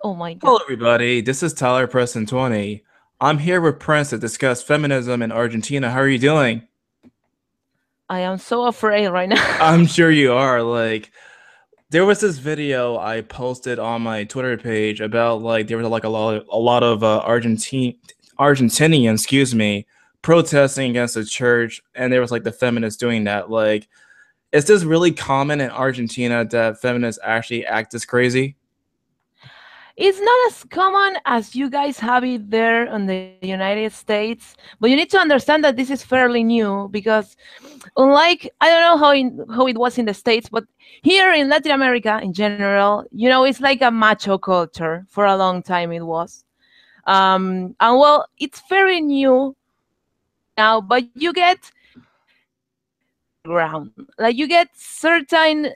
Oh my Hello, God. everybody. This is Tyler Preston 20. I'm here with Prince to discuss feminism in Argentina. How are you doing? I am so afraid right now. I'm sure you are. There was this video I posted on my Twitter page about there was a lot of Argentinians, excuse me, protesting against the church, and there was the feminists doing that. Is this really common in Argentina that feminists actually act this crazy? It's not as common as you guys have it there in the United States, but you need to understand that this is fairly new because, unlike, I don't know how it was in the States, but here in Latin America in general, it's like a macho culture. For a long time it was. And well, it's very new now, but you get ground. Like you get certain,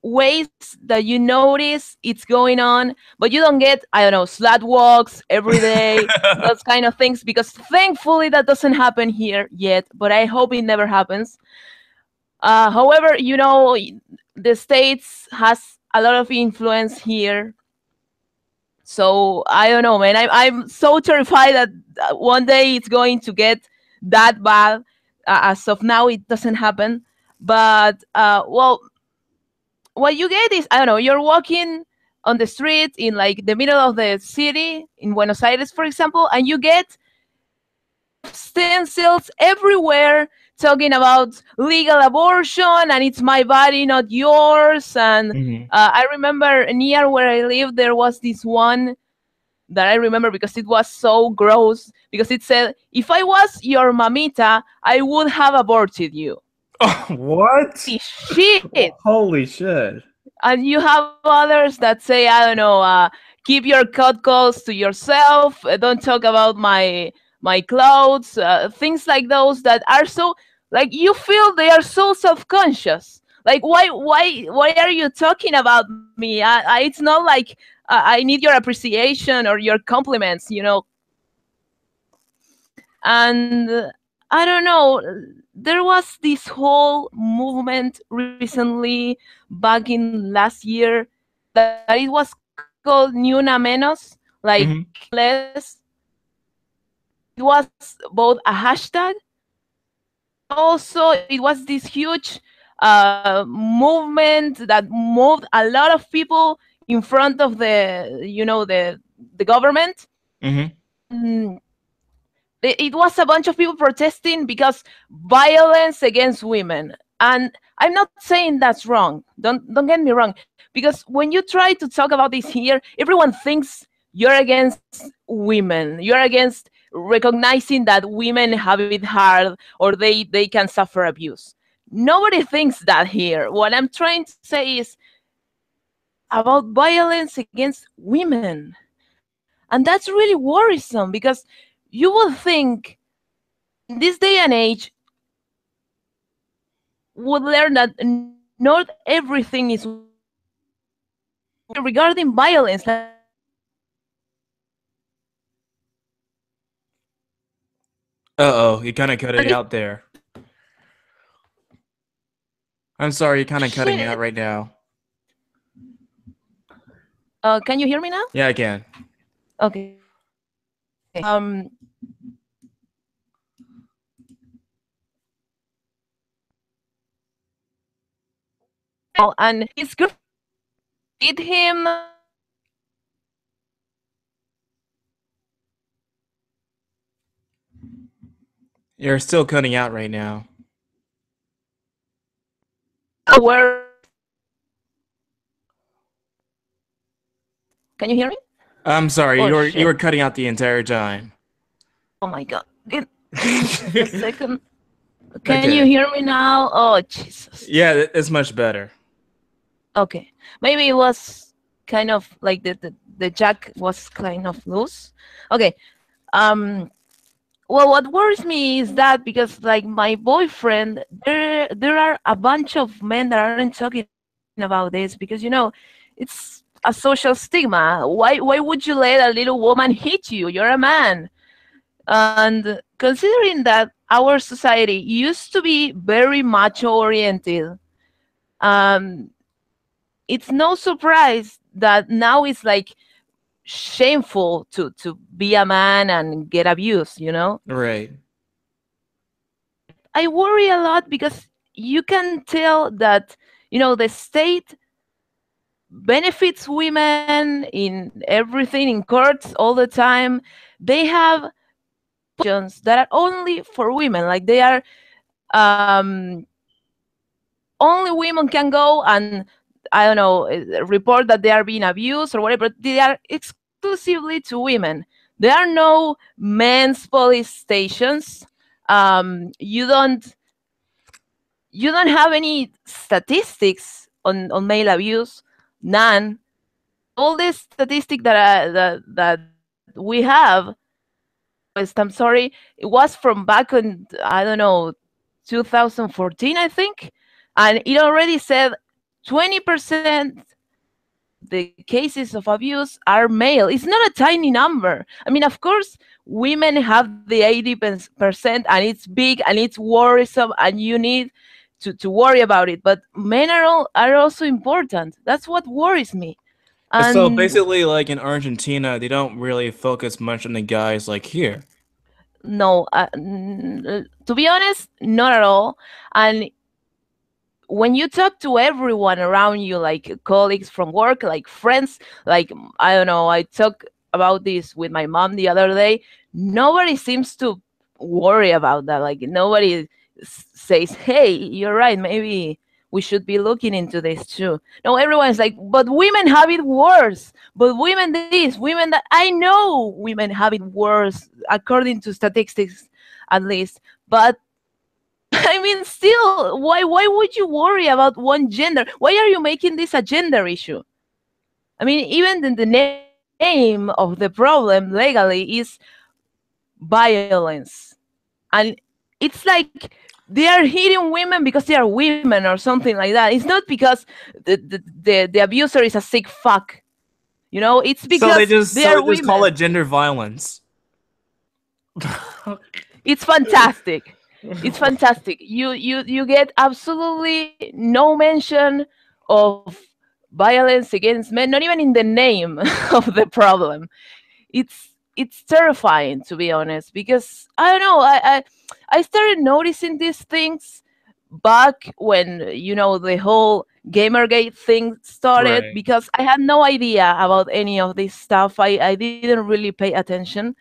ways that you notice it's going on, but you don't get, I don't know, slut walks every day, those kind of things, because thankfully that doesn't happen here yet, but I hope it never happens. However, the States has a lot of influence here. So I don't know, man. I'm so terrified that one day it's going to get that bad. As of now, it doesn't happen. But well, what you get is, I don't know, you're walking on the street in like the middle of the city in Buenos Aires, for example, and you get stencils everywhere talking about legal abortion and it's my body, not yours. And Mhm. I remember near where I live, there was this one that I remember because it was so gross. Because it said, "If I was your mamita, I would have aborted you." Oh, what? Holy shit! Holy shit. And you have others that say, I don't know, keep your cut calls to yourself. Don't talk about my clothes. Things like those that are so, like, you feel they are so self-conscious. Like, why are you talking about me? It's not like I need your appreciation or your compliments. And I don't know, there was this whole movement recently, back in last year, that it was called Ni Una Menos, like Mhm. one less. It was both a hashtag, also it was this huge movement that moved a lot of people in front of the government. Mhm. And it was a bunch of people protesting because violence against women. And I'm not saying that's wrong. Don't get me wrong, because when you try to talk about this here, everyone thinks you're against women, you're against recognizing that women have it hard, or they can suffer abuse. Nobody thinks that here. What I'm trying to say is about violence against women. And that's really worrisome, because you would think in this day and age would learn that not everything is regarding violence. Like, Uh-oh, you kind of cut it out there. I'm sorry, you're kind of cutting shit. out right now. Can you hear me now? Yeah, I can. Okay. And his girl did him. You're still cutting out right now. Where? Can you hear me? I'm sorry, Oh you shit! were cutting out the entire time. Oh my god! Give me just a second. Can you Okay. hear me now? Oh Jesus! Yeah, it's much better. Okay, maybe it was kind of like the jack was kind of loose. Okay. Um. Well, what worries me is that, because like my boyfriend, there are a bunch of men that aren't talking about this, because it's a social stigma. Why would you let a little woman hit you? You're a man. And considering that our society used to be very macho oriented, um, it's no surprise that now it's like shameful to be a man and get abused, you know? Right. I worry a lot because you can tell that, you know, the state benefits women in everything, in courts all the time. They have that are only for women, like they are um only women can go and, I don't know, report that they are being abused or whatever. They are exclusively to women. There are no men's police stations. You don't have any statistics on male abuse. None. All the statistic that we have, lowest, I'm sorry, it was from back in, I don't know, 2014, I think, and it already said 20% of the cases of abuse are male. It's not a tiny number. I mean, of course, women have the 80%, and it's big and it's worrisome, and you need to worry about it. But men are also important. That's what worries me. So And basically, like in Argentina, they don't really focus much on the guys like here. no, to be honest, not at all. And when you talk to everyone around you, like colleagues from work, like friends, like, I don't know, I talked about this with my mom the other day. Nobody seems to worry about that. Like nobody says, "Hey, you're right. Maybe we should be looking into this too." No, everyone's like, "But women have it worse. But women this, women that." I know women have it worse according to statistics, at least, but I mean, still, why would you worry about one gender? Why are you making this a gender issue? I mean, even the name of the problem legally is violence, and it's like they are hitting women because they are women or something like that. It's not because the abuser is a sick fuck. You know, it's because they So are they just call women. it gender violence. It's fantastic. It's fantastic. You get absolutely no mention of violence against men, not even in the name of the problem. It's terrifying, to be honest, because I don't know. I started noticing these things back when, you know, the whole Gamergate thing started, Right. because I had no idea about any of this stuff. I didn't really pay attention.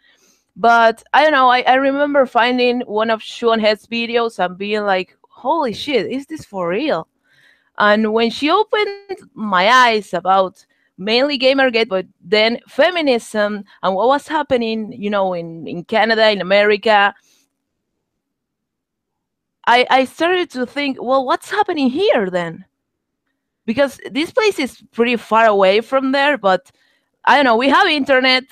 But I don't know, I remember finding one of Sean Head's videos and being like, holy shit, is this for real? And when she opened my eyes about mainly Gamergate, but then feminism and what was happening, you know, in Canada, in America, I started to think, well, what's happening here then? Because this place is pretty far away from there, but I don't know, we have internet,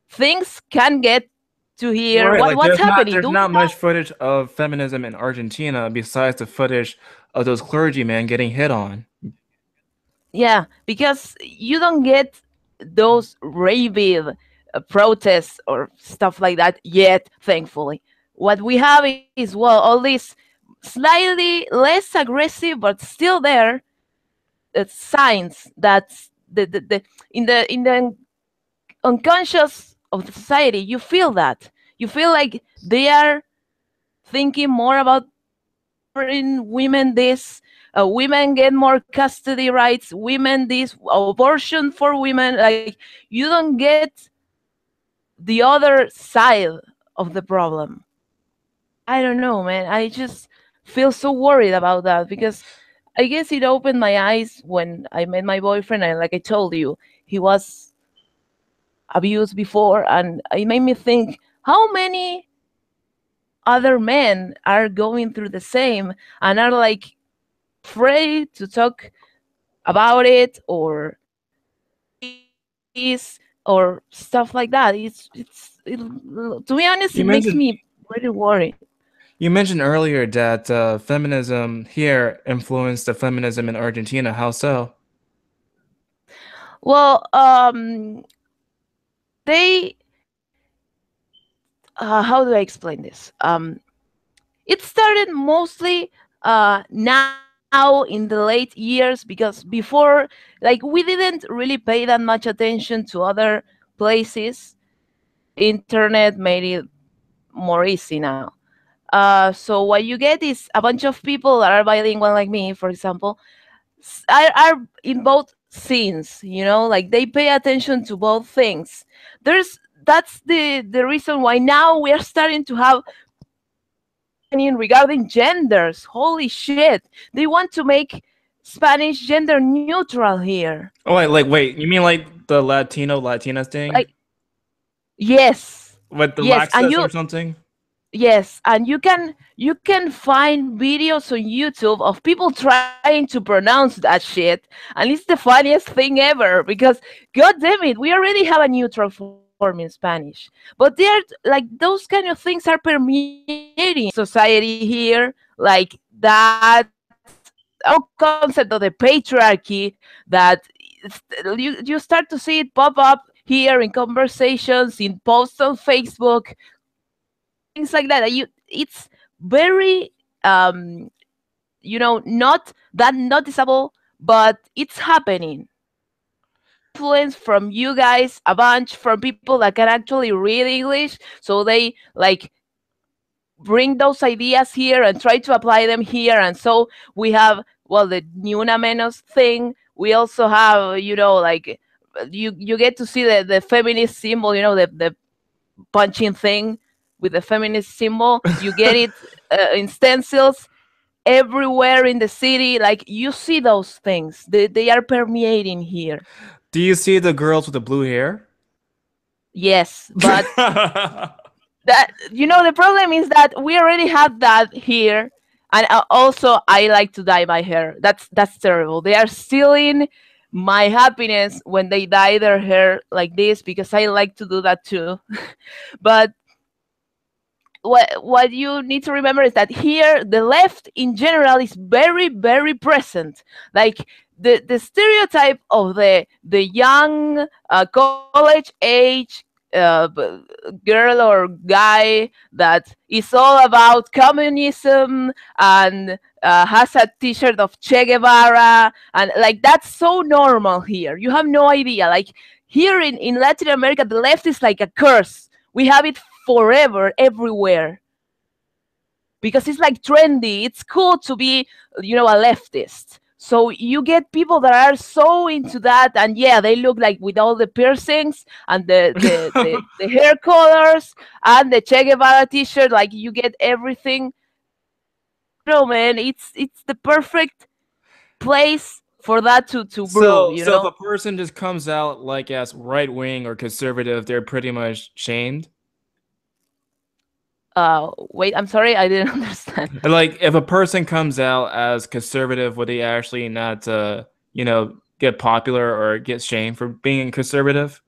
things can get to here. Right, like What's happening? there's Do not much footage of feminism in Argentina besides the footage of those clergymen getting hit on. Yeah, because you don't get those rabid protests or stuff like that yet, thankfully. What we have is, well, all these slightly less aggressive but still there signs that the in the unconscious of the society, you feel that. You feel like they are thinking more about offering women this, women get more custody rights, women this, abortion for women. Like, you don't get the other side of the problem. I don't know, man. I just feel so worried about that because I guess it opened my eyes when I met my boyfriend. And like I told you, he was abused before, and it made me think, how many other men are going through the same and are like afraid to talk about it or police or stuff like that. To be honest, You it makes mentioned me really worried. you mentioned earlier that feminism here influenced the feminism in Argentina. How so? Well, they how do I explain this? It started mostly now. now in the late years, because before, like, we didn't really pay that much attention to other places. Internet made it more easy now. So what you get is a bunch of people that are bilingual, like me, for example, are in both scenes. Like they pay attention to both things. That's the reason why now we are starting to have regarding genders. Holy shit! They want to make Spanish gender neutral here. Oh, wait. You mean like the Latinas thing Like, yes, with the yes, and Laxas or something? you can find videos on YouTube of people trying to pronounce that shit, and it's the funniest thing ever because, god damn it, we already have a neutral form in Spanish, but they're like those kind of things are permeating society here, like that whole concept of the patriarchy that you start to see it pop up here in conversations, in posts on Facebook, things like that. It's very not that noticeable, but it's happening. Influence from you guys, a bunch from people that can actually read English, so they like bring those ideas here and try to apply them here. And so we have, well, the Ni Una Menos thing. We also have, like, you get to see the feminist symbol, the punching thing with the feminist symbol. You get it in stencils everywhere in the city. Like, you see those things. They are permeating here. Do you see the girls with the blue hair? Yes, but that, the problem is that we already had that here. And also, I like to dye my hair. That's terrible. They are stealing my happiness when they dye their hair like this, because I like to do that too. But what you need to remember is that here the left in general is very, very present. Like, the stereotype of the young college age girl or guy that is all about communism and has a t-shirt of Che Guevara, and like, that's so normal here. You have no idea. Like, here in Latin America, the left is like a curse. We have it forever, everywhere, because it's like trendy. It's cool to be, a leftist. So you get people that are so into that, and yeah, they look like with all the piercings and the hair colors and the Che Guevara T-shirt. Like, you get everything. No, man, it's the perfect place for that to brew. So if a person just comes out like as right wing or conservative, they're pretty much shamed. Wait, I'm sorry, I didn't understand. Like, if a person comes out as conservative, would they actually not, get popular or get shamed for being conservative?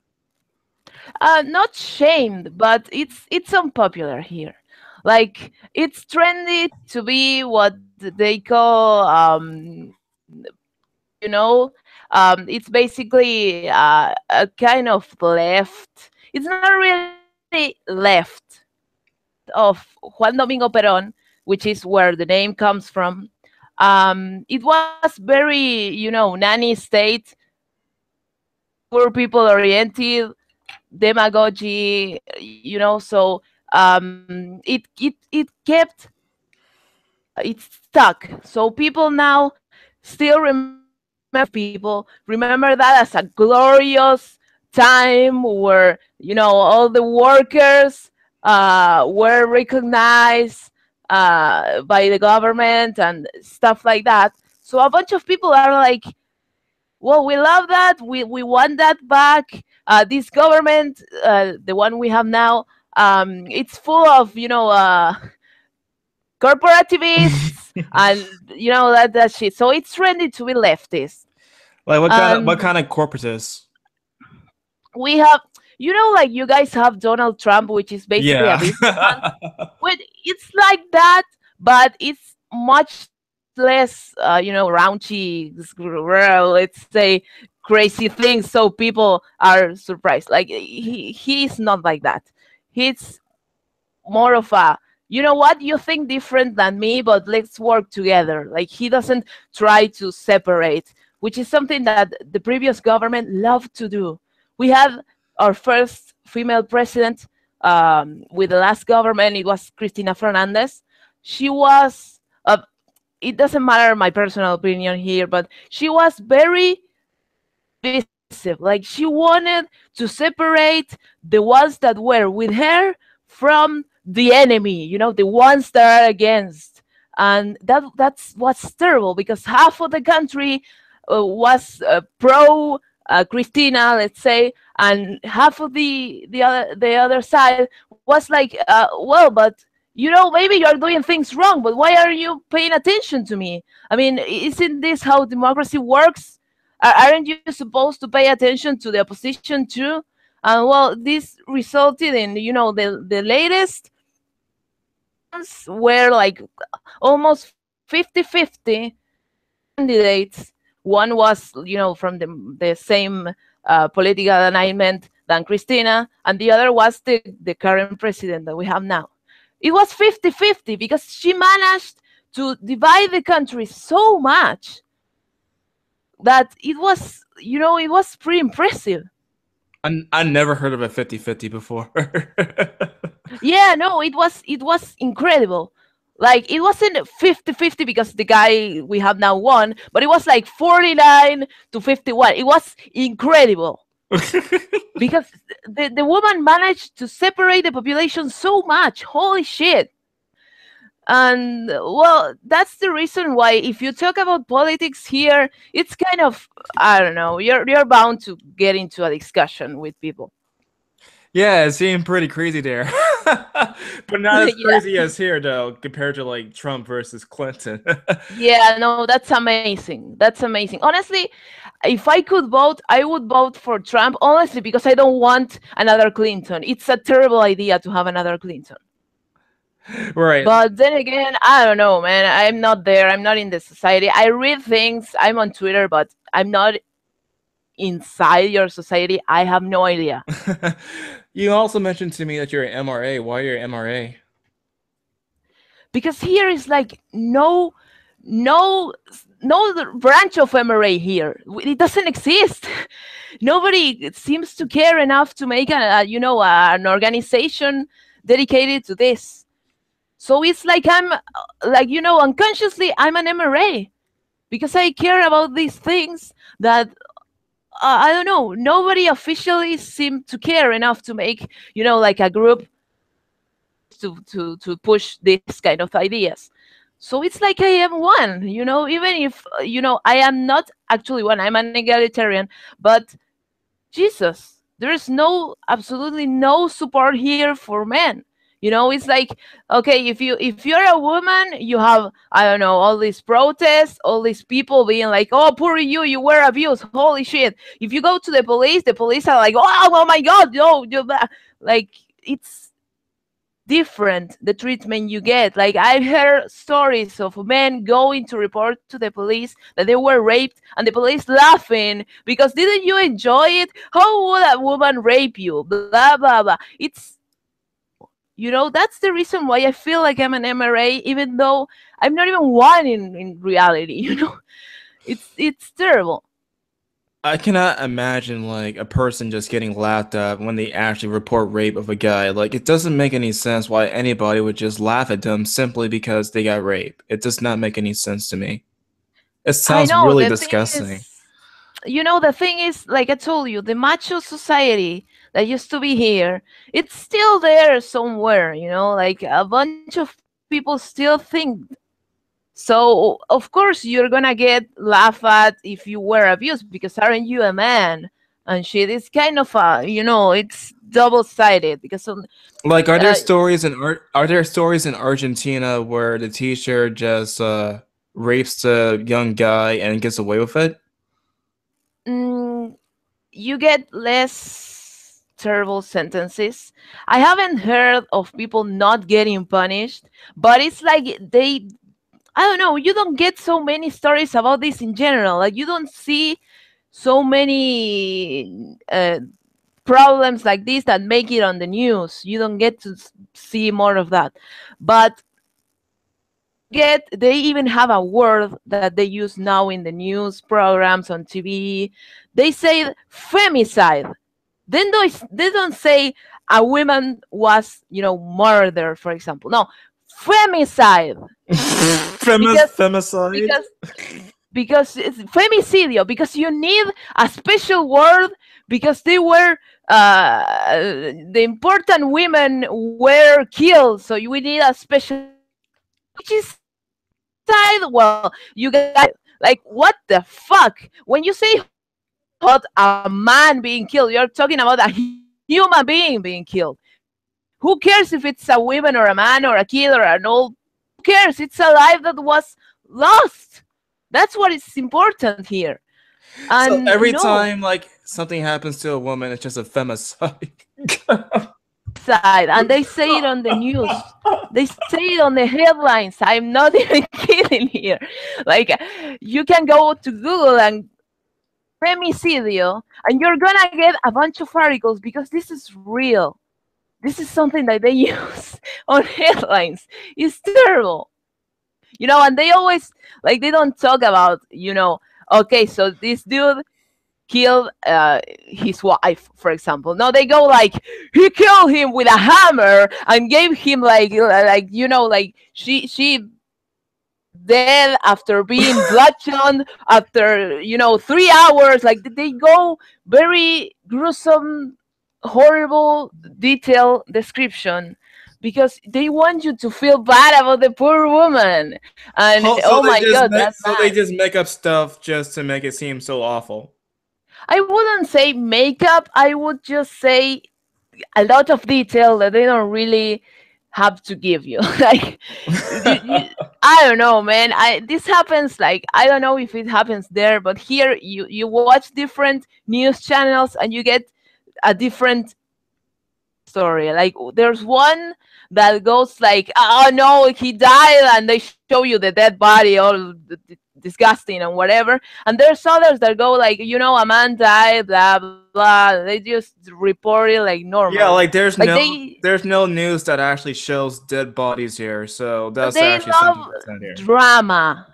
Not shamed, but it's unpopular here. Like, it's trendy to be what they call, it's basically a kind of left. It's not really left of Juan Domingo Perón, which is where the name comes from. It was very, nanny state, poor people oriented, demagogy, so it kept, it's stuck. So people now still remember, people remember that as a glorious time where, all the workers were recognized by the government and stuff like that. So a bunch of people are like, well, we love that. We want that back. This government, the one we have now, it's full of, corporativists and, that shit. So it's trendy to be leftist. Like, what And kind of corporatists? we have, like, you guys have Donald Trump, which is basically a Yeah. businessman. Well, it's like that, but it's much less, raunchy, let's say, crazy things. So people are surprised. Like, he's not like that. He's more of a, you know what, you think different than me, but let's work together. Like, he doesn't try to separate, which is something that the previous government loved to do. We had our first female president with the last government. It was Cristina Fernandez. She was, it doesn't matter my personal opinion here, but she was very divisive. Like, she wanted to separate the ones that were with her from the enemy, the ones that are against. And that's what's terrible, because half of the country was pro Christina, let's say, and half of the other side was like, well, but maybe you're doing things wrong, but why are you paying attention to me? I mean, isn't this how democracy works? Aren't you supposed to pay attention to the opposition too? And well, this resulted in, the latest were like almost 50-50 candidates. One was, from the same political alignment than Christina, and the other was the current president that we have now. It was 50-50 because she managed to divide the country so much that it was pretty impressive. I never heard of a 50-50 before. Yeah, no, it was incredible. Like, it wasn't 50-50 because the guy we have now won, but it was like 49-51. It was incredible. Because the woman managed to separate the population so much. Holy shit. And well, that's the reason why, if you talk about politics here, it's kind of, I don't know, you're bound to get into a discussion with people. Yeah, it seemed pretty crazy there. But not as Yeah. crazy as here, though, compared to like Trump versus Clinton. Yeah, no, that's amazing. That's amazing. Honestly, if I could vote, I would vote for Trump, honestly, because I don't want another Clinton. It's a terrible idea to have another Clinton. Right. But then again, I don't know, man. I'm not there. I'm not in the society. I read things. I'm on Twitter, but I'm not inside your society. I have no idea. You also mentioned to me that you're an MRA. Why you're an MRA? Because here is like no branch of MRA here. It doesn't exist. Nobody seems to care enough to make an organization dedicated to this. So it's like I'm like, unconsciously I'm an MRA because I care about these things that I don't know. Nobody officially seemed to care enough to make, like a group to push these kind of ideas. So it's like I am one, even if, I am not actually one. I'm an egalitarian, but Jesus, there is absolutely no support here for men. It's like, okay, if you're a woman, you have, I don't know, all these protests, all these people being like, oh, poor you were abused, holy shit. If you go to the police are like, oh my god, no, like, it's different, the treatment you get. Like, I've heard stories of men going to report to the police that they were raped, and the police laughing because, didn't you enjoy it? How would a woman rape you? Blah blah blah. It's, that's the reason why I feel like I'm an MRA, even though I'm not even one in reality. It's terrible. I cannot imagine like a person just getting laughed at when they actually report rape of a guy. Like, it doesn't make any sense why anybody would just laugh at them simply because they got raped. It does not make any sense to me. It I sounds know really the thing disgusting. is, like I told you, the macho society that used to be here, it's still there somewhere. Like, a bunch of people still think. So of course you're gonna get laughed at if you were abused, because aren't you a man? And shit, it's kind of it's double-sided because Like, uh, are there stories in Argentina where the teacher just rapes the young guy and gets away with it? mm, you get less terrible sentences. I haven't heard of people not getting punished, but it's like I don't know, you don't get so many stories about this in general. Like, you don't see so many problems like this that make it on the news. You don't get to see more of that. But they even have a word that they use now in the news programs on TV. They say femicide. Then they don't say a woman was, murdered, for example. No, femicide. because Femicide. because because it's femicidio, because you need a special word, because they were the important women were killed, so we need a special word. Which is side? Well, you guys, like, what the fuck? When you say homicide, you're not talking about a man being killed, you're talking about a human being killed. Who cares if it's a woman or a man or a kid or an old? Who cares? It's a life that was lost. That's what is important here. So And every no, time like something happens to a woman, it's just a femicide. side, and they say it on the news. They say it on the headlines. I'm not even kidding here. Like, you can go to Google and femicidio, and you're gonna get a bunch of articles because this is real. This is something that they use on headlines. It's terrible. And they always, like, they don't talk about, okay, so this dude killed his wife, for example. No, they go like, he killed him with a hammer and gave him like she dead after being bludgeoned after 3 hours. Like, they go very gruesome, horrible, detailed description because they want you to feel bad about the poor woman. And oh my god, that's So they bad. just make up stuff just to make it seem so awful. I wouldn't say makeup, I would just say a lot of detail that they don't really have to give you. Like, I don't know, man. This happens, like, I don't know if it happens there, but here you watch different news channels and you get a different story. Like, there's one that goes like, oh no, he died, and they show you the dead body, all disgusting and whatever. And there's others that go like, a man died, blah blah blah. They just report it like Yeah, normal. like Like, they there's no news that actually shows dead bodies here, so but that's they actually something love that's not here. drama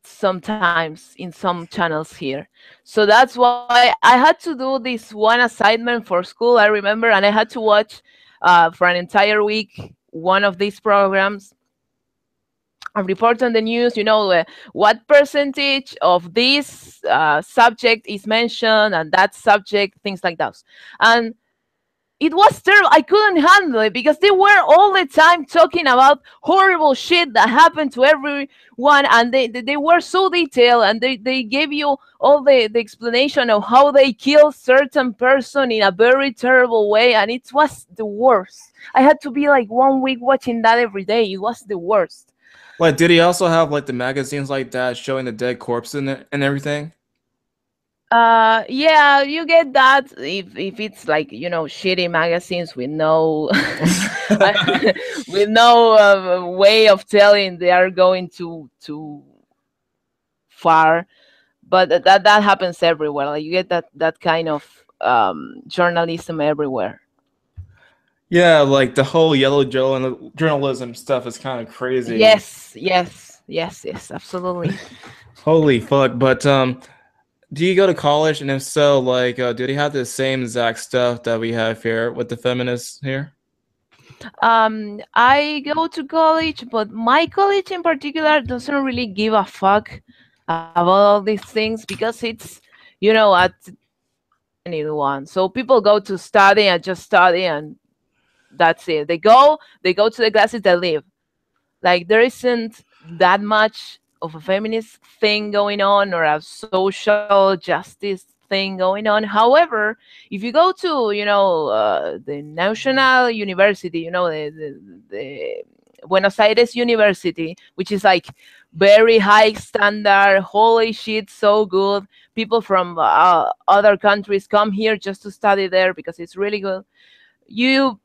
sometimes in some channels here. So that's why I had to do this one assignment for school, I remember, and I had to watch for an entire week one of these programs and report on the news, what percentage of this subject is mentioned and that subject, things like that. And it was terrible. I couldn't handle it because they were all the time talking about horrible shit that happened to everyone, and they were so detailed, and they gave you all the explanation of how they killed certain person in a very terrible way, and it was the worst. I had to be like 1 week watching that every day. It was the worst. Like, did he also have like the magazines like that showing the dead corpse in it and everything? Yeah, you get that if it's like, shitty magazines with no with no way of telling they are going too far. But that happens everywhere. Like, you get that kind of journalism everywhere. Yeah, like the whole journalism stuff is kind of crazy. Yes, yes, yes, yes, absolutely. Holy fuck! But do you go to college? And if so, like, do they have the same exact stuff that we have here with the feminists here? I go to college, but my college in particular doesn't really give a fuck about all these things because it's, at anyone. So people go to study and just study, and that's it. They go to the classes, they leave. Like, there isn't that much of a feminist thing going on or a social justice thing going on. However, if you go to, the national university, the Buenos Aires University, which is like very high standard, holy shit, so good. People from other countries come here just to study there because it's really good. You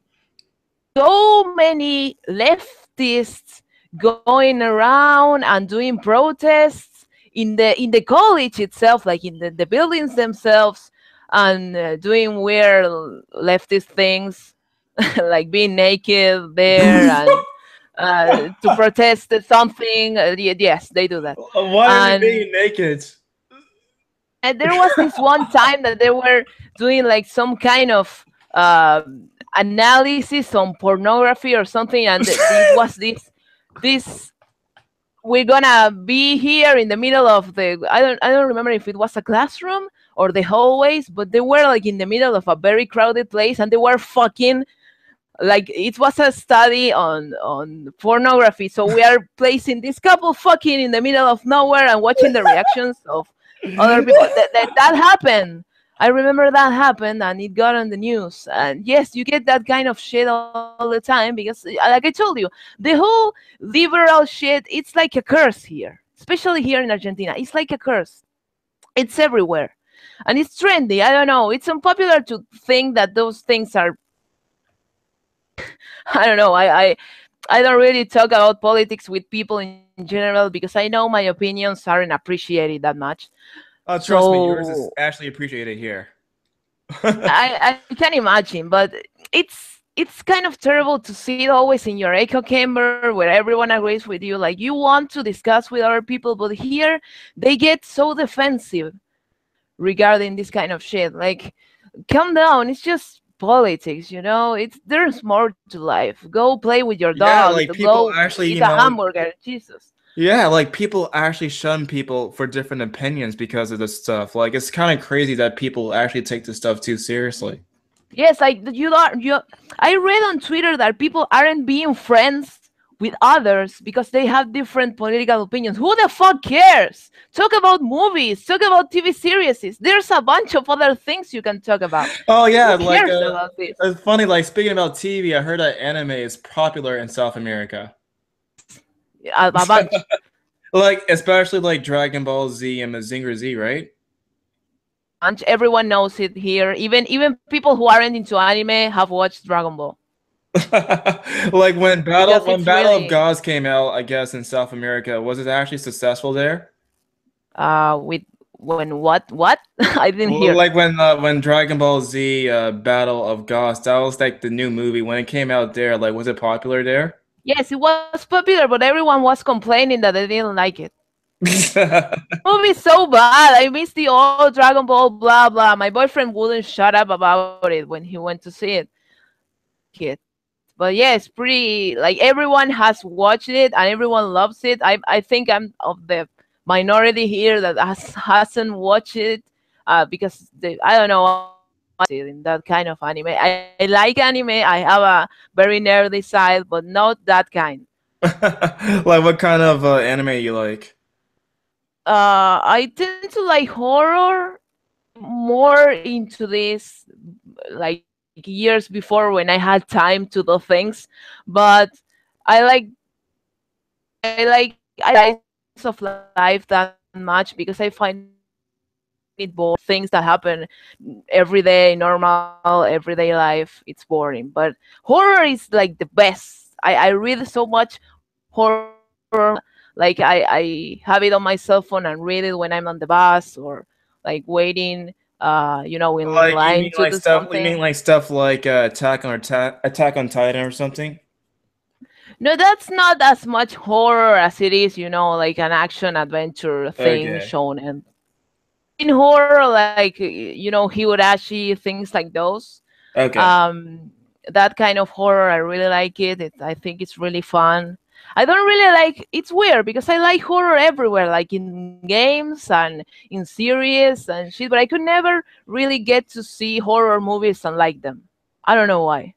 so many leftists going around and doing protests in the college itself, like in the buildings themselves. and doing weird leftist things, like being naked there and to protest something. Yes, they do that. Why are they And being naked? there was this one time that they were doing like some kind of uh, analysis on pornography or something, and it was this we're gonna be here in the middle of the I don't remember if it was a classroom or the hallways, but they were like in the middle of a very crowded place and they were fucking like it was a study on pornography. So we are placing this couple fucking in the middle of nowhere and watching the reactions of other people. That happened. I remember that happened and it got on the news. And yes, you get that kind of shit all the time because, like I told you, the whole liberal shit, it's like a curse here, especially here in Argentina. It's like a curse. It's everywhere. And it's trendy. I don't know. It's unpopular to think that those things are I don't know. I don't really talk about politics with people in general because I know my opinions aren't appreciated that much. Trust me, yours So is actually appreciated here. I can imagine, but it's kind of terrible to see it always in your echo chamber where everyone agrees with you. Like you want to discuss with other people, but here they get so defensive regarding this kind of shit. Like, calm down. It's just politics, you know. It's there's more to life. Go play with your Yeah, dog. like people Go actually, eat a hamburger. Jesus. yeah, like people actually shun people for different opinions because of this stuff. Like it's kind of crazy that people actually take this stuff too seriously. Yes, like you are. You. I read on Twitter that people aren't being friends with others because they have different political opinions. Who the fuck cares? Talk about movies. Talk about TV series. There's a bunch of other things you can talk about. Oh yeah, Who like cares about this? it's funny. Like speaking about TV, I heard that anime is popular in South America. Yes, a bunch. Like especially like Dragon Ball Z and Mazinger Z, right? A bunch. Everyone knows it here. Even people who aren't into anime have watched Dragon Ball Like because When it's Battle of really Gods came out, I guess in South America, was it actually successful there? with when what I didn't Well, hear. like when Dragon Ball Z Battle of Gods, that was like the new movie when it came out there. Like, was it popular there? Yes, it was popular, but everyone was complaining that they didn't like it. Movie's so bad. I missed the old Dragon Ball, blah blah. My boyfriend wouldn't shut up about it when he went to see it. Kid. But yeah, it's pretty like everyone has watched it and everyone loves it. I think I'm of the minority here that hasn't watched it because I don't know in that kind of anime. I like anime. I have a very nerdy side, but not that kind. Like, what kind of anime you like? I tend to like horror. I'm more into this like years before when I had time to do things, but I like I slice of life that much because I find it boring. Things that happen every day, normal everyday life, it's boring. But horror is like the best. I read so much horror like I have it on my cell phone and read it when I'm on the bus or like waiting in Like, line to do you mean something. like stuff like Attack on Titan or something? No, that's not as much horror as it is, like an action adventure thing Okay. shown. And in horror, like, Higurashi, things like those. Okay. Um, that kind of horror, I really like it. I think it's really fun. I don't really like. It's weird because I like horror everywhere, like in games and in series and shit. But I could never really get to see horror movies and like them. I don't know why.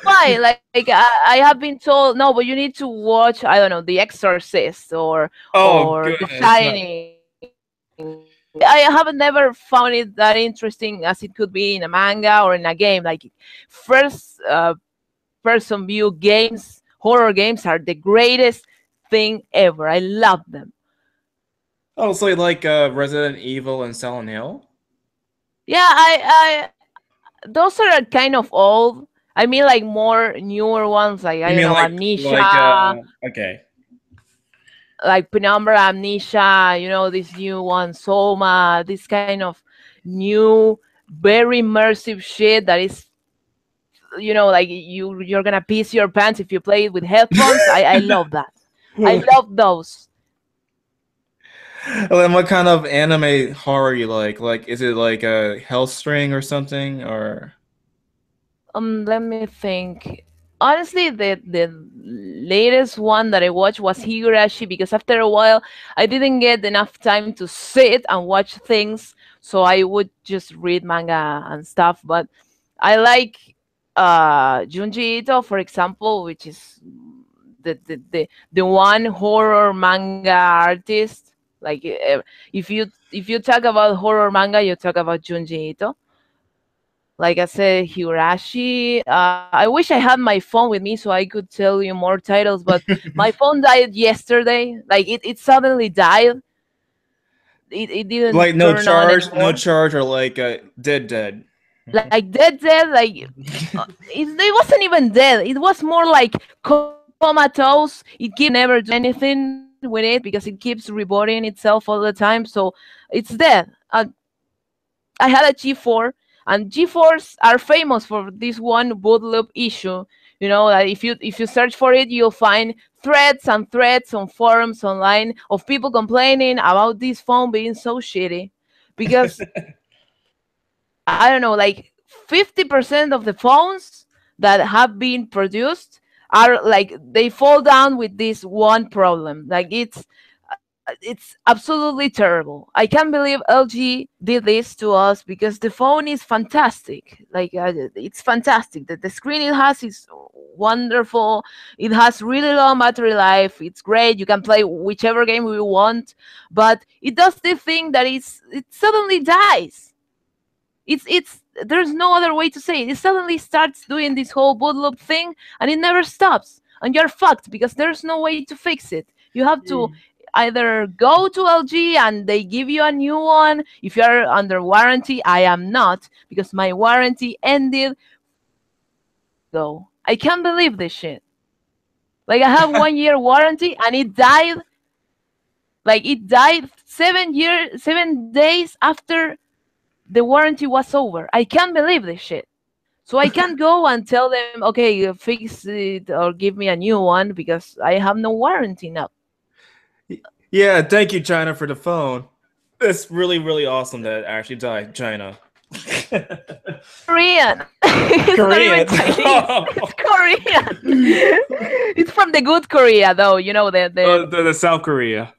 Why? Like I have been told no, but you need to watch. I don't know, The Exorcist Oh or The goodness, no. Shining. I haven't never found it that interesting as it could be in a manga or in a game. Like first person view games, horror games are the greatest thing ever. I love them. Oh, so you like Resident Evil and Silent Hill? Yeah, I those are kind of old. I mean, like more newer ones, like I You don't mean know, like Amnesia, okay. like Penumbra, Amnesia. This new one, Soma. This kind of new, very immersive shit that is, like you're gonna piss your pants if you play it with headphones. I love that. I love those. And then what kind of anime horror you like? Like, is it like a Hellstring or something, or? Let me think. Honestly, the latest one that I watched was Higurashi, because after a while I didn't get enough time to sit and watch things, so I would just read manga and stuff. But I like Junji Ito, for example, which is the one horror manga artist. Like, if you talk about horror manga, you talk about Junji Ito. Like I said, Hirashi. I wish I had my phone with me so I could tell you more titles, but my phone died yesterday. Like, it suddenly died. It didn't Like no turn on charge, no anymore. charge, or like dead. Like dead. Like, it wasn't even dead. It was more like comatose. It keeps never do anything with it because it keeps rebooting itself all the time. So it's dead. I had a G4, and G4s are famous for this one boot loop issue. That if you search for it, you'll find threads and threads on forums online of people complaining about this phone being so shitty, because I don't know, like 50% of the phones that have been produced are like they fall down with this one problem. Like, it's absolutely terrible. I can't believe LG did this to us, because the phone is fantastic. Like, it's fantastic. The screen it has is wonderful. It has really long battery life. It's great. You can play whichever game you want, but it does this thing that it suddenly dies. It's There's no other way to say it. It suddenly starts doing this whole boot loop thing, and it never stops. And you're fucked because there's no way to fix it. You have to either go to LG and they give you a new one if you're under warranty. I am not, because my warranty ended 4 years ago. I can't believe this shit. Like, I have 1 year warranty and it died. Like, it died 7 days after the warranty was over. I can't believe this shit. So I can't go and tell them, okay, fix it or give me a new one, because I have no warranty now. Yeah, thank you, China, for the phone. It's really, really awesome that it actually died, China. Korean. It's not even Korean. Chinese. It's Korean. It's from the good Korea, though. The The South Korea.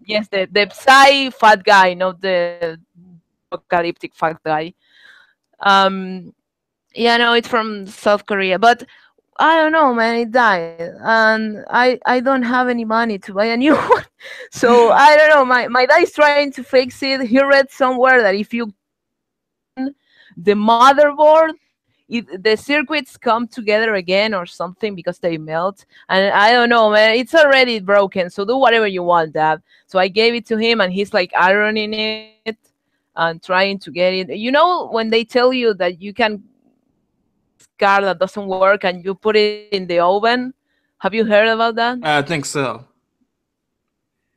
yes, the Psy fat guy, not the apocalyptic fat guy. Um, yeah, no, it's from South Korea, but I don't know, man. It died, and I don't have any money to buy a new one. So I don't know. My dad is trying to fix it. He read somewhere that if you the motherboard, the circuits come together again or something because they melt. And I don't know, man. It's already broken. So do whatever you want, Dad. So I gave it to him, and he's like ironing it and trying to get it. When they tell you that you can car that doesn't work and you put it in the oven. Have you heard about that? I think so.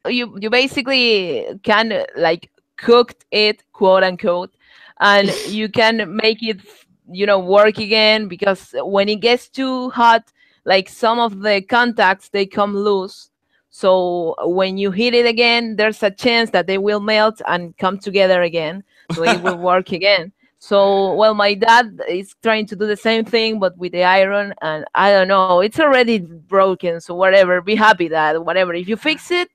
You basically can like cooked it, quote unquote, and you can make it work again, because when it gets too hot, like some of the contacts they come loose. So when you heat it again, there's a chance that they will melt and come together again, so it will work again. So, well, my dad is trying to do the same thing, but with the iron, and I don't know, it's already broken. So whatever, be happy, Dad. Whatever, if you fix it,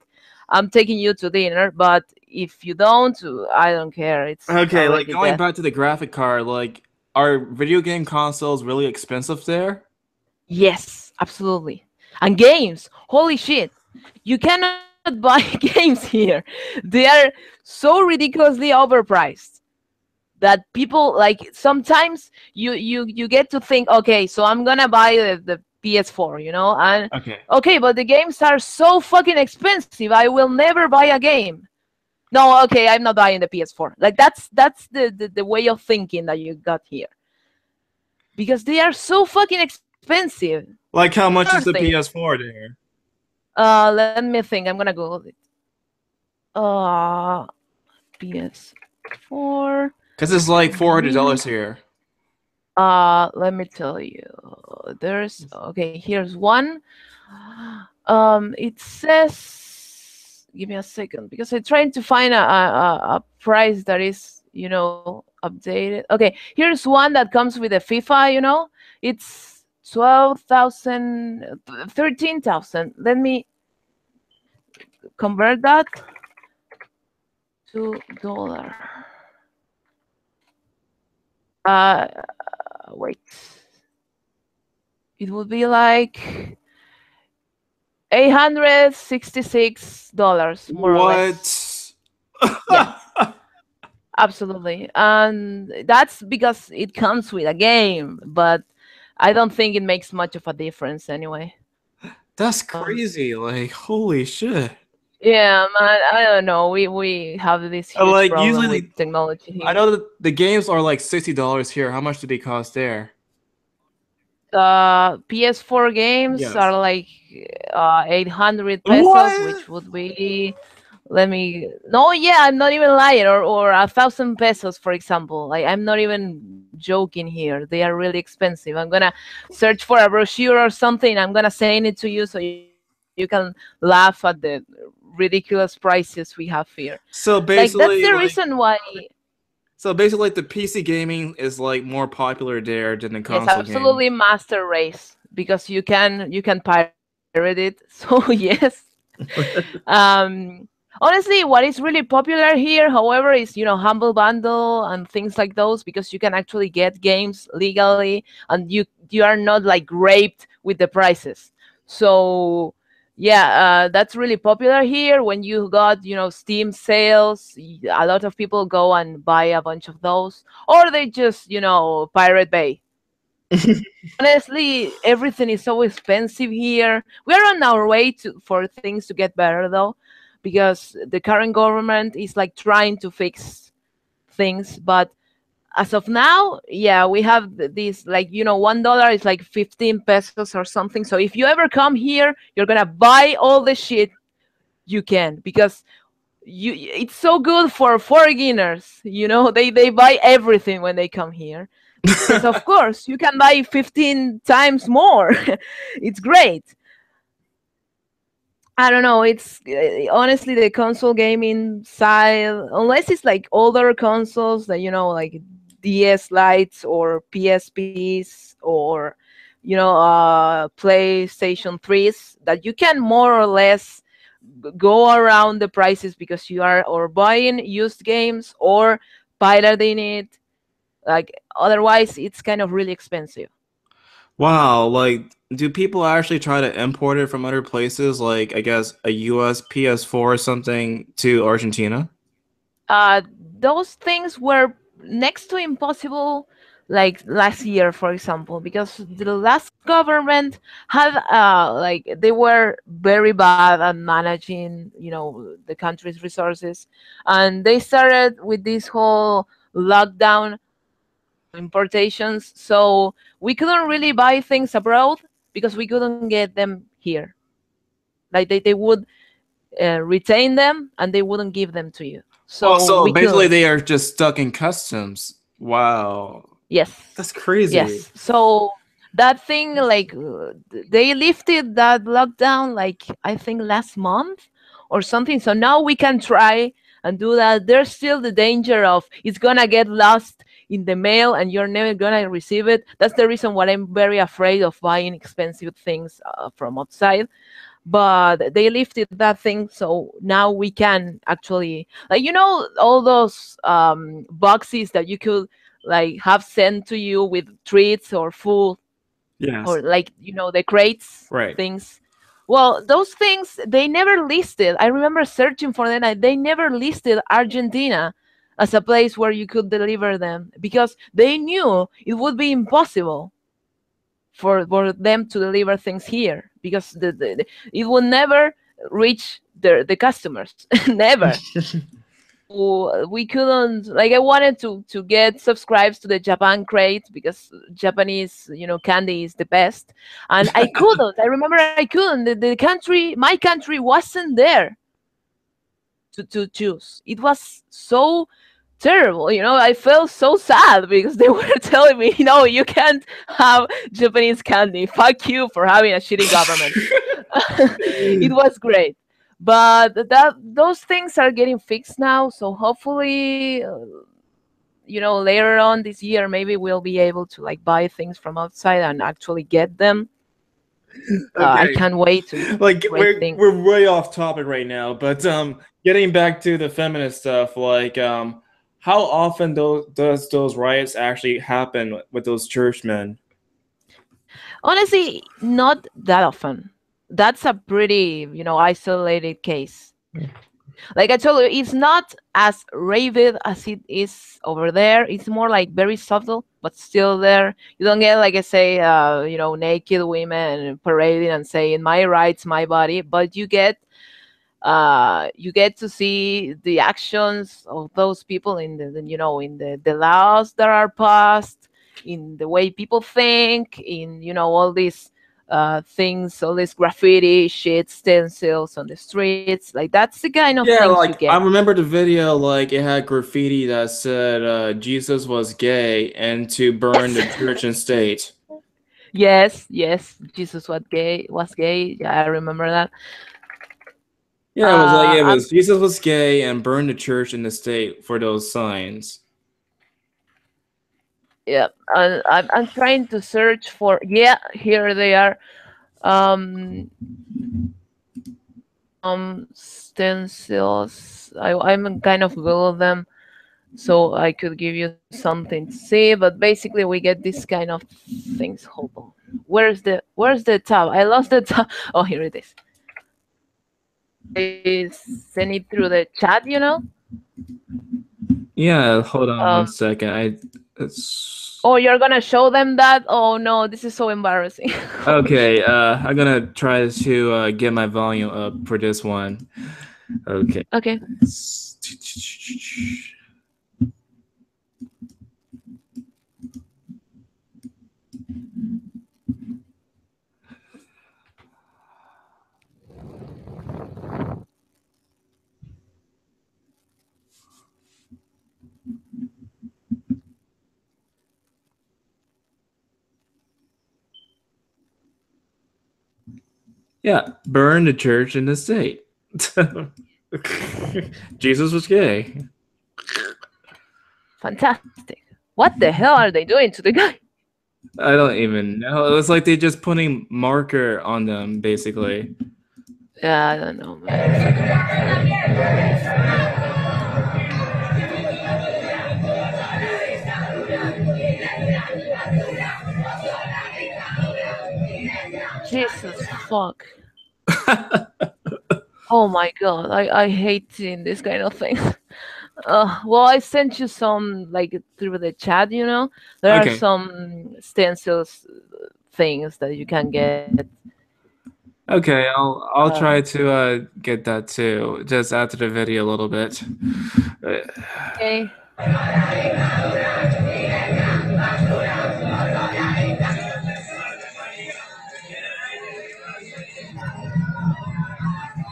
I'm taking you to dinner. But if you don't, I don't care. It's Okay, like already going dead. back to the graphic card, like, are video game consoles really expensive there? Yes, absolutely. And games, holy shit, you cannot buy games here. They are so ridiculously overpriced that people, like, sometimes you get to think, okay, so I'm gonna buy the PS4, and Okay. okay, but the games are so fucking expensive. I will never buy a game. No, okay, I'm not buying the PS4. Like, that's the way of thinking that you got here, because they are so fucking expensive. Like, how Another much is the thing. PS4 there? Let me think. I'm gonna Google it. Uh, PS4. Because it's like Mm, $400 here. let me tell you. There's okay. Here's one. It says. Give me a second because I'm trying to find a price that is updated. Okay, here's one that comes with the FIFA. It's 12,000, 13,000. Let me convert that to dollar. Uh, wait. It would be like $866, more or less. What? Yes, absolutely. And that's because it comes with a game, but I don't think it makes much of a difference anyway. That's Um, crazy. Like, holy shit. yeah, man, I don't know. We have this huge Like, problem usually, with technology I here. know that the games are like $60 here. How much do they cost there? PS4 games are Yes. like 800 pesos, What? which would be, let me, no, yeah, I'm not even lying, or 1,000 pesos, for example. Like, I'm not even joking here. They are really expensive. I'm gonna search for a brochure or something. I'm gonna send it to you so you can laugh at the ridiculous prices we have here. So Like, that's the basically, reason like, why. the PC gaming is like more popular there than the Yes, console gaming. absolutely master race because you can pirate it. So yes. Um honestly, what is really popular here, however, is Humble Bundle and things like those because you can actually get games legally and you are not like raped with the prices. So yeah, that's really popular here. When you got Steam sales, a lot of people go and buy a bunch of those, or they just Pirate Bay. Honestly, everything is so expensive here. We're on our way for things to get better though, because the current government is like trying to fix things. But as of now, yeah, we have this, like, $1 is like 15 pesos or something. So if you ever come here, you're gonna buy all the shit you can because it's so good for foreigners. They buy everything when they come here because of course you can buy 15 times more. It's great. I don't know, it's honestly the console gaming side, unless it's like older consoles that like DS lights or PSPs or PlayStation 3s, that you can more or less go around the prices because you are or buying used games or pirating it. Like, otherwise it's kind of really expensive. Wow, like, do people actually try to import it from other places, like I guess a US PS4 or something to Argentina? uh those things were next to impossible, like last year, for example, because the last government had like they were very bad at managing the country's resources, and they started with this whole lockdown importations. So we couldn't really buy things abroad because we couldn't get them here. Like, they would retain them and they wouldn't give them to you. Oh, So so we basically couldn't. they are just stuck in customs. Wow. Yes. That's crazy. Yes. So that thing, like, they lifted that lockdown, like, I think last month or something. So now we can try and do that. There's still the danger of it's gonna get lost in the mail and you're never gonna receive it. That's the reason why I'm very afraid of buying expensive things from outside. But they lifted that thing, so now we can actually, like, all those boxes that you could like have sent to you with treats or food, Yes. or like the crates Right. things. Well, those things, they never listed. I remember searching for them and they never listed Argentina as a place where you could deliver them because they knew it would be impossible for them to deliver things here because it will never reach the customers. Never. So we couldn't, like, I wanted to get subscribes to the Japan crate because Japanese candy is the best, and I couldn't. I remember I couldn't. The country, my country, wasn't there to choose. It was so terrible. I felt so sad because they were telling me, you can't have Japanese candy. Fuck you for having a shitty government. It was great. But those things are getting fixed now, so hopefully, later on this year, maybe we'll be able to like buy things from outside and actually get them. I Okay. can't wait to eat Like great things. we're way off topic right now, but getting back to the feminist stuff, like how often does those riots actually happen with those churchmen? Honestly, not that often. That's a pretty, isolated case. Like I told you, it's not as ravid as it is over there. It's more like very subtle, but still there. You don't get, like I say, naked women parading and saying "my rights, my body," but you get to see the actions of those people in the laws that are passed, in the way people think, in all these things, all this graffiti shit, stencils on the streets. Like that's the kind of Yeah, things you like get. I remember the video, like it had graffiti that said Jesus was gay and to burn the church and state. Yes, yes, Jesus was gay. Yeah, I remember that. Yeah, it was like it I'm was Jesus was gay and burn the church and the state for those signs. Yeah, I'm trying to search for. Yeah, here they are. Um, stencils. I'm kind of Google them so I could give you something to see. But basically, we get this kind of things. Hold on. Where's the tab? I lost the tab. Oh, here it is. I send it through the chat. Yeah, hold on one Um. second. It's Oh, you're gonna show them that? Oh no, this is so embarrassing. Holy okay. shit. I'm gonna try to get my volume up for this one. Okay. Okay. Yeah, burn the church and the state. Jesus was gay. Fantastic. What the hell are they doing to the guy? I don't even know. It was like they just putting marker on them, basically. Yeah, I don't know, man. Fucking Jesus fuck. Oh my god, I hate seeing this kind of thing. Well, I sent you some like through the chat. There are Okay. some stencils things that you can get. Okay, I'll Uh, try to get that too, just after the video a little bit. Uh, okay.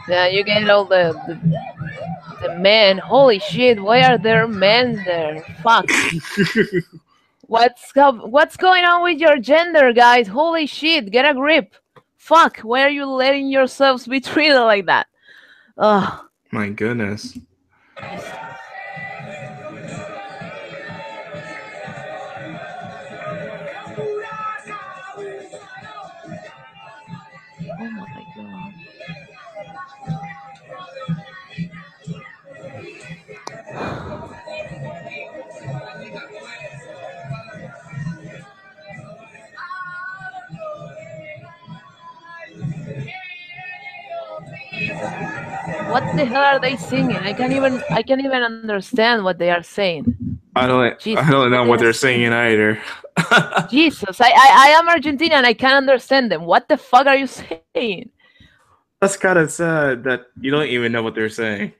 Yeah, you get all the men. Holy shit, why are there men there? Fuck. What's going on with your gender, guys? Holy shit, get a grip. Fuck, why are you letting yourselves be treated like that? Ugh, My goodness. Jesus. Oh my god. What the hell are they singing? I can't even understand what they are saying. I Jesus, don't what know they what are they're singing. singing either. Jesus, I am Argentina and I can't understand them. What the fuck are you saying? That's kind of sad that you don't even know what they're saying.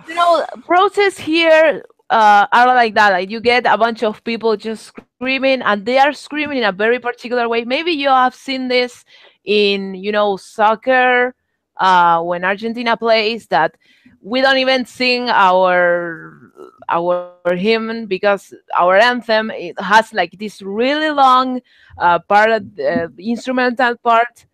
No, protests here are like that. Like you get a bunch of people just screaming, and they are screaming in a very particular way. Maybe you have seen this in soccer when Argentina plays. That we don't even sing our our hymn, because our anthem, it has like this really long part of the instrumental part,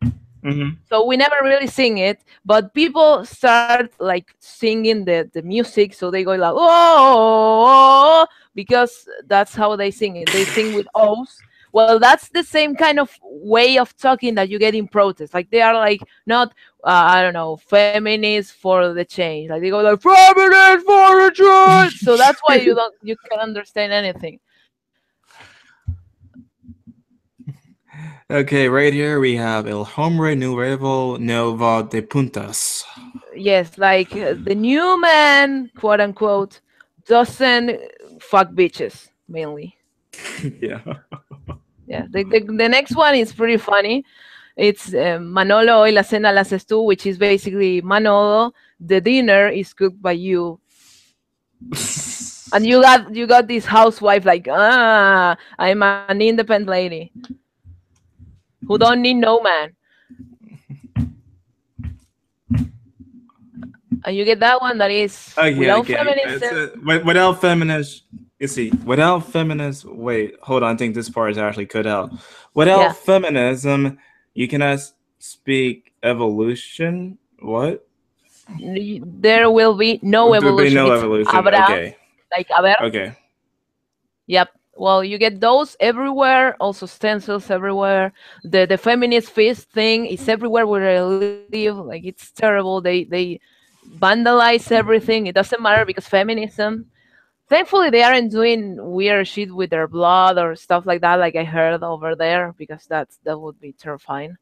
Hmm. so we never really sing it, but people start like singing the music, so they go like oh, because that's how they sing it. They sing with o's. Well, that's the same kind of way of talking that you get in protest. Like they are like not I don't know, feminists for the change. Like they go like feminists for the change. So that's why you can understand anything. Okay, right here we have El Hombre Nuevo Nova de Puntas. Yes, like the new man, quote unquote, doesn't fuck bitches mainly. Yeah. Yeah, the next one is pretty funny. It's Manolo, hoy la cena la haces tú, which is basically Manolo, the dinner is cooked by you. And you got this housewife like, I'm an independent lady who don't need no man. And you get that one that is Okay, without okay. It's, feminism. without feminist, you see, without feminist, wait, hold on, I think this part is actually cut out. Without Yeah, feminism, you cannot speak evolution. What? there will be no There'll be evolution. no It's evolution. habrá, Okay, like haber. okay. Yep. Well, you get those everywhere. Also stencils everywhere. The feminist fist thing is everywhere where I live. Like it's terrible. They vandalize everything. It doesn't matter because feminism. Thankfully, they aren't doing weird shit with their blood or stuff like that, like I heard over there, because that would be terrifying.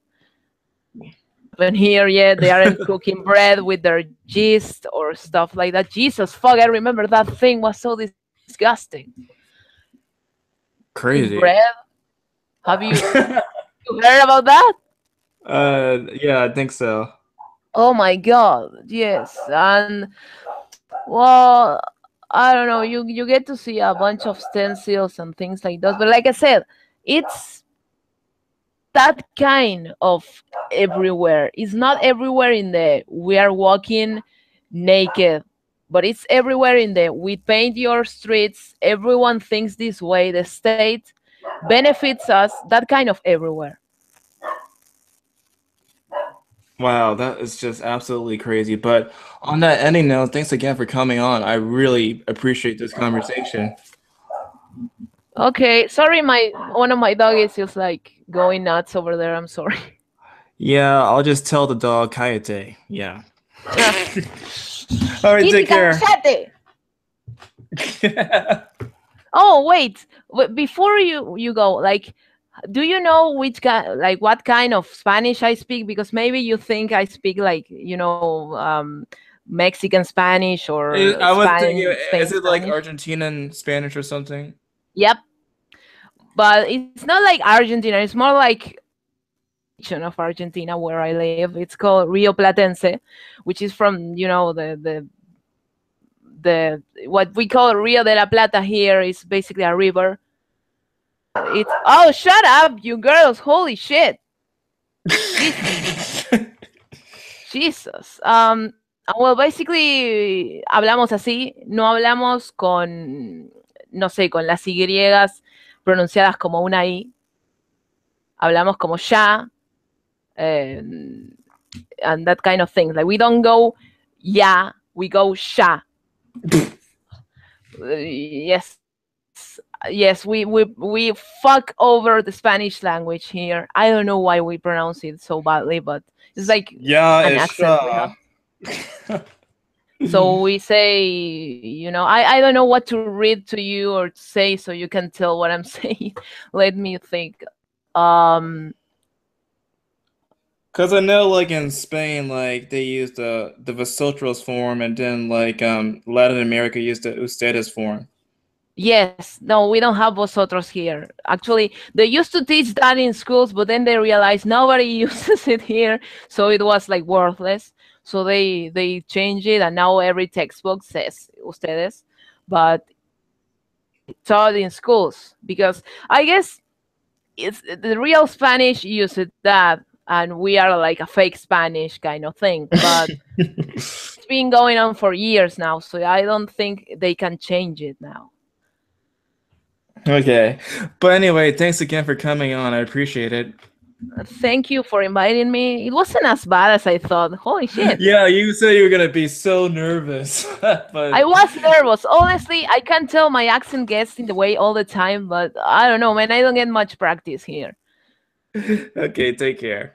But here, yeah, they aren't cooking bread with their yeast or stuff like that. Jesus fuck! I remember that thing was so disgusting. Cooking bread. Crazy. Have you heard about that? Yeah, I think so. Oh my god, yes. And well, I don't know. You get to see a bunch of stencils and things like those. But like I said, it's that kind of everywhere. It's not everywhere in the we are walking naked, but it's everywhere in the we paint your streets. Everyone thinks this way. The state benefits us. That kind of everywhere. Wow, that is just absolutely crazy. But on that ending note, thanks again for coming on. I really appreciate this conversation. Okay, sorry, my one of my dog is just like going nuts over there. I'm sorry. Yeah, I'll just tell the dog Kayate. Yeah. Ah, All right, Kitty, take care. cállate. Oh wait, before you go, like, do you know which kind, like, what kind of Spanish I speak? Because maybe you think I speak like Mexican Spanish or I was thinking, Spain is it like Spanish. Argentinian Spanish or something? Yep, but it's not like Argentina. It's more like region of Argentina where I live. It's called Rio Platense, which is from the what we call Rio de la Plata here is basically a river. It's oh shut up, you girls! Holy shit, Jesus, Jesus. Well, basically hablamos así, no hablamos con no sé, con las Y pronunciadas como una I. Hablamos como ya, and that kind of thing. Like we don't go ya, we go sha. Yes, we fuck over the Spanish language here. I don't know why we pronounce it so badly, but it's like Yeah, an it's accent we have. So we say, I don't know what to read to you or to say so you can tell what I'm saying. Let me think. Because I know, like in Spain, like they use the vosotros form, and then like Latin America used the ustedes form. Yes, no, we don't have vosotros here. Actually, they used to teach that in schools, but then they realized nobody uses it here, so it was like worthless. So they changed it, and now every textbook says ustedes, but taught in schools because I guess it's the real Spanish used that. and we are like a fake Spanish kind of thing. But it's been going on for years now, so I don't think they can change it now. Okay. But anyway, thanks again for coming on. I appreciate it. Thank you for inviting me. It wasn't as bad as I thought. Holy shit. Yeah, you said you were gonna be so nervous, I but was nervous. Honestly, I can't tell my accent gets in the way all the time, but I don't know, man. I don't get much practice here. okay, take care.